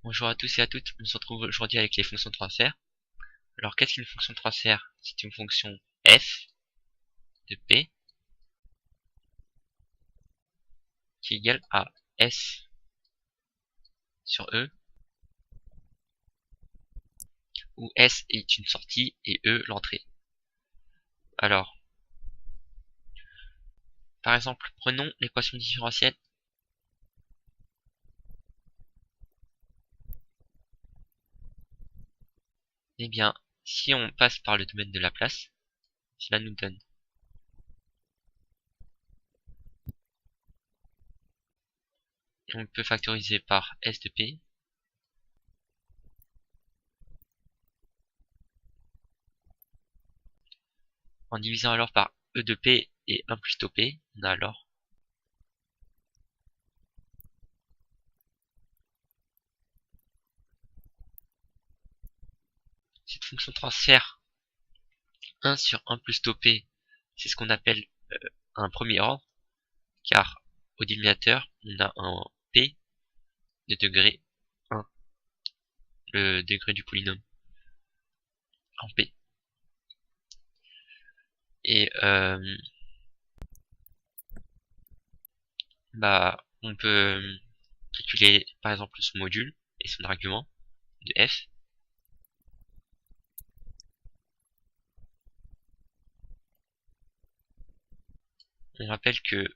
Bonjour à tous et à toutes, on se retrouve aujourd'hui avec les fonctions de transfert. Alors qu'est-ce qu'une fonction de transfert? C'est une fonction f de p qui est égale à s sur e, où s est une sortie et e l'entrée. Alors, par exemple, prenons l'équation différentielle. Eh bien, si on passe par le domaine de Laplace, cela nous donne on peut factoriser par s de p en divisant alors par e de p et 1 plus tau p, on a alors cette fonction de transfert 1 sur 1 plus tau p, c'est ce qu'on appelle un premier ordre, car au dénominateur, on a un p de degré 1, le degré du polynôme en p. Et on peut calculer par exemple son module et son argument de f. On rappelle que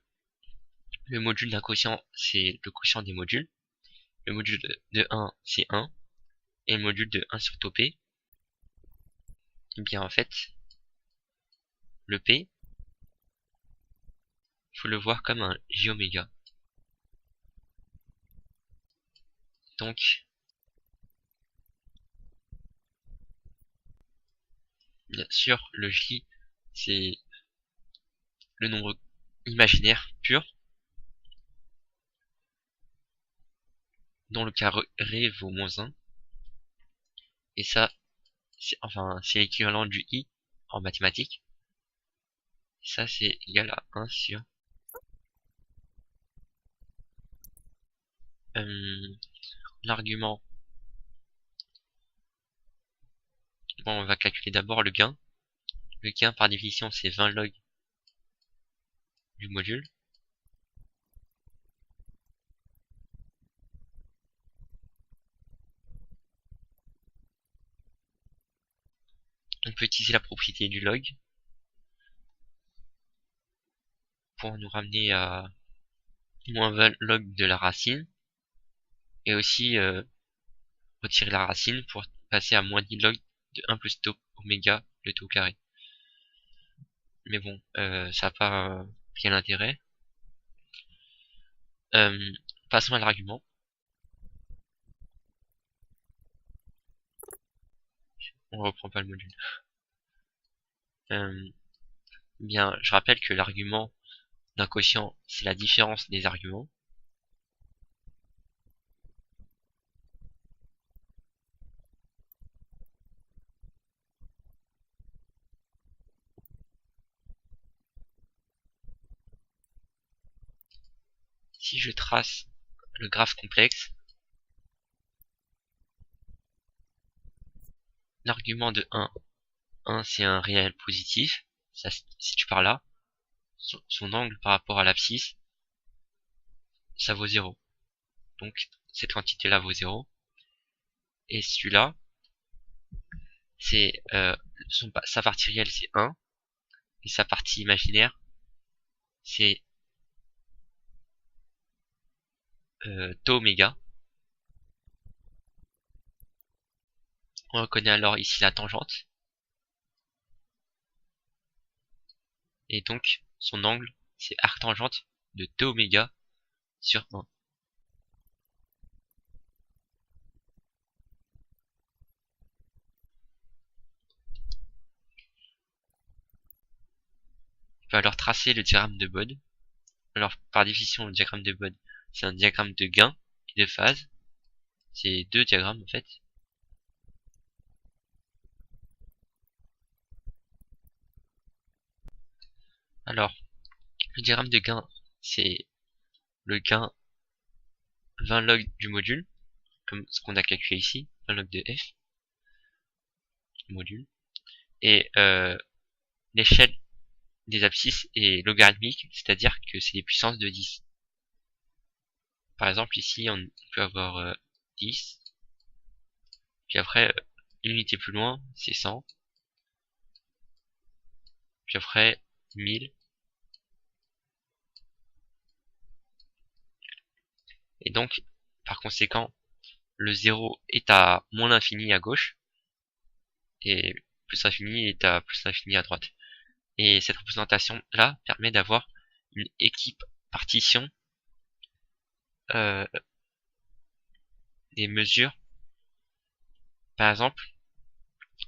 le module d'un quotient, c'est le quotient des modules. Le module de 1, c'est 1. Et le module de 1 sur tau p, et bien en fait, le p, il faut le voir comme un j oméga. Donc, bien sûr, le j, c'est le nombre imaginaire pur, dont le carré vaut -1. Et ça, c'est l'équivalent du i en mathématiques. Ça, c'est égal à 1 sur l'argument. Bon, on va calculer d'abord le gain. Le gain, par définition, c'est 20 log du module. On peut utiliser la propriété du log pour nous ramener à moins 20 log de la racine. Et aussi retirer la racine pour passer à moins 10 log de 1 plus tau oméga le tau carré. Mais bon, ça n'a pas bien d'intérêt. Passons à l'argument. On reprend pas le module. Bien, je rappelle que l'argument d'un quotient, c'est la différence des arguments. Si je trace le graphe complexe, l'argument de 1 c'est un réel positif, ça se situe par là. Son angle par rapport à l'abscisse, ça vaut 0. Donc cette quantité-là vaut 0. Et celui-là, c'est sa partie réelle c'est 1. Et sa partie imaginaire, c'est tau oméga. On reconnaît alors ici la tangente. Et donc, son angle, c'est arctangente de tau oméga sur 1. On peut alors tracer le diagramme de Bode. Alors, par définition, le diagramme de Bode, c'est un diagramme de gain et de phase. C'est deux diagrammes, en fait. Alors, le diagramme de gain, c'est le gain 20 log du module. comme ce qu'on a calculé ici, un log de f, module, et l'échelle des abscisses est logarithmique, c'est-à-dire que c'est les puissances de 10. Par exemple, ici, on peut avoir 10, puis après, une unité plus loin, c'est 100, puis après, 1000, et donc, par conséquent, le 0 est à moins l'infini à gauche, et plus l'infini est à plus l'infini à droite. Et cette représentation-là permet d'avoir une équipe partition des mesures. Par exemple,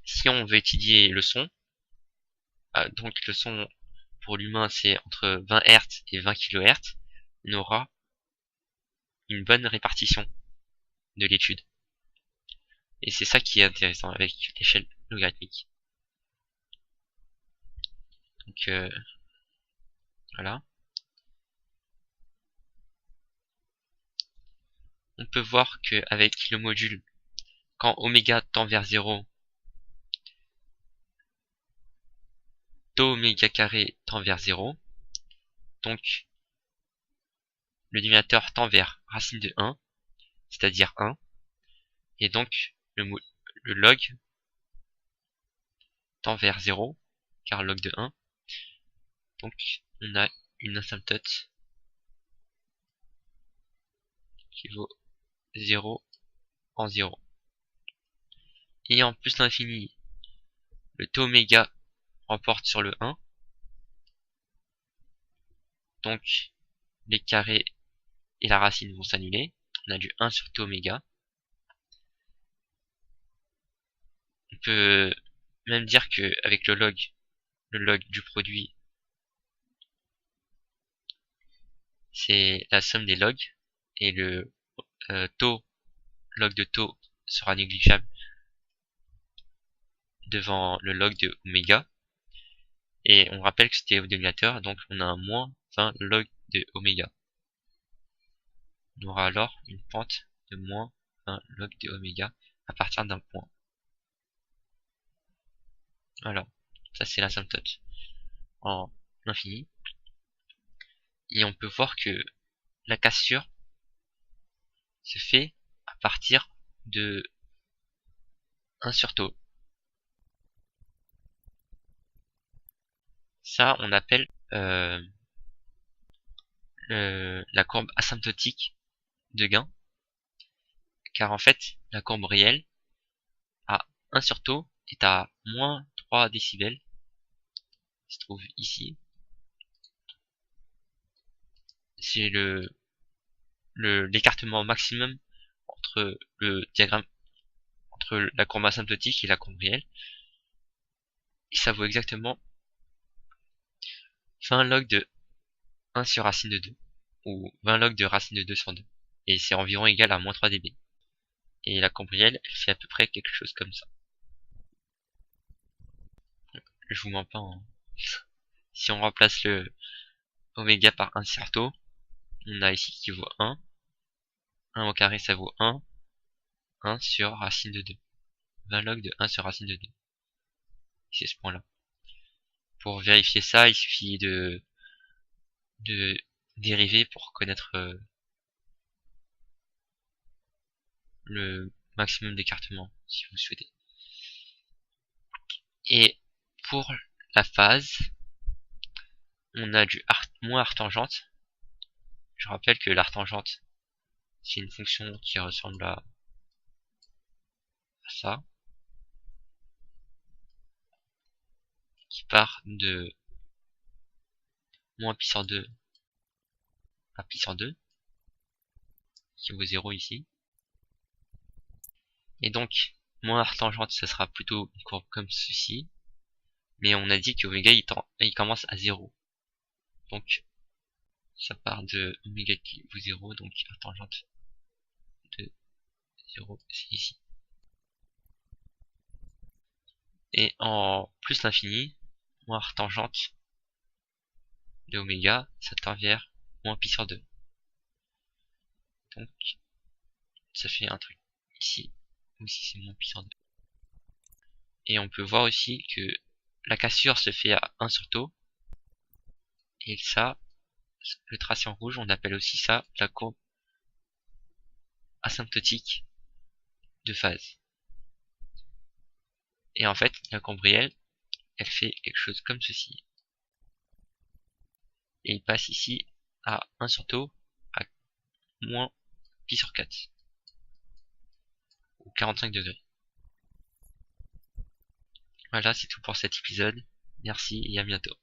si on veut étudier le son, donc le son pour l'humain c'est entre 20 Hz et 20 kHz, on aura une bonne répartition de l'étude. Et c'est ça qui est intéressant avec l'échelle logarithmique. Donc voilà. On peut voir qu'avec le module, quand oméga tend vers 0, tau oméga carré tend vers 0. Donc, le dénominateur tend vers racine de 1, c'est-à-dire 1. Et donc, le log tend vers 0, car log de 1. Donc, on a une asymptote qui vaut 0 en 0. Et en plus l'infini, le taux oméga remporte sur le 1. Donc, les carrés et la racine vont s'annuler. On a du 1 sur taux oméga. On peut même dire que avec le log du produit, c'est la somme des logs. Et le log de taux sera négligeable devant le log de oméga. Et on rappelle que c'était au dénominateur, donc on a un moins 20 log de oméga. On aura alors une pente de moins 20 log de oméga à partir d'un point. Voilà, ça c'est l'asymptote en infini. Et on peut voir que la cassure se fait à partir de 1 sur taux. Ça, on appelle la courbe asymptotique de gain, car en fait, la courbe réelle à 1 sur taux est à moins 3 décibels, qui se trouve ici. C'est l'écartement maximum entre le diagramme, entre la courbe asymptotique et la courbe réelle. Et ça vaut exactement 20 log de 1 sur racine de 2, ou 20 log de racine de 2 sur 2. Et c'est environ égal à moins 3 dB. Et la courbe réelle, elle fait à peu près quelque chose comme ça. Je vous mens pas, hein. Si on remplace le oméga par 1 sur taux, on a ici qui vaut 1. 1 au carré, ça vaut 1. 1 sur racine de 2. 20 log de 1 sur racine de 2. C'est ce point-là. Pour vérifier ça, il suffit de dériver pour connaître le maximum d'écartement, si vous souhaitez. Et pour la phase, on a du moins arctangente. Je rappelle que l'arctangente, c'est une fonction qui ressemble à ça, qui part de moins puissance 2 à puissance 2, qui vaut 0 ici. Et donc, moins arctangente, ça sera plutôt une courbe comme ceci. Mais on a dit que oméga, il commence à 0. Donc, ça part de oméga qui vaut 0, donc arctangente de 0, c'est ici. Et en plus l'infini, moins arctangente de oméga, ça tend vers moins pi sur 2. Donc, ça fait un truc ici, ou ici c'est moins pi sur 2. Et on peut voir aussi que la cassure se fait à 1 sur tau. Et ça, le tracé en rouge, on appelle aussi ça la courbe asymptotique de phase. Et en fait, la courbe réelle, elle fait quelque chose comme ceci. Et il passe ici à 1 sur tau à moins pi sur 4. Ou 45 degrés. Voilà, c'est tout pour cet épisode. Merci et à bientôt.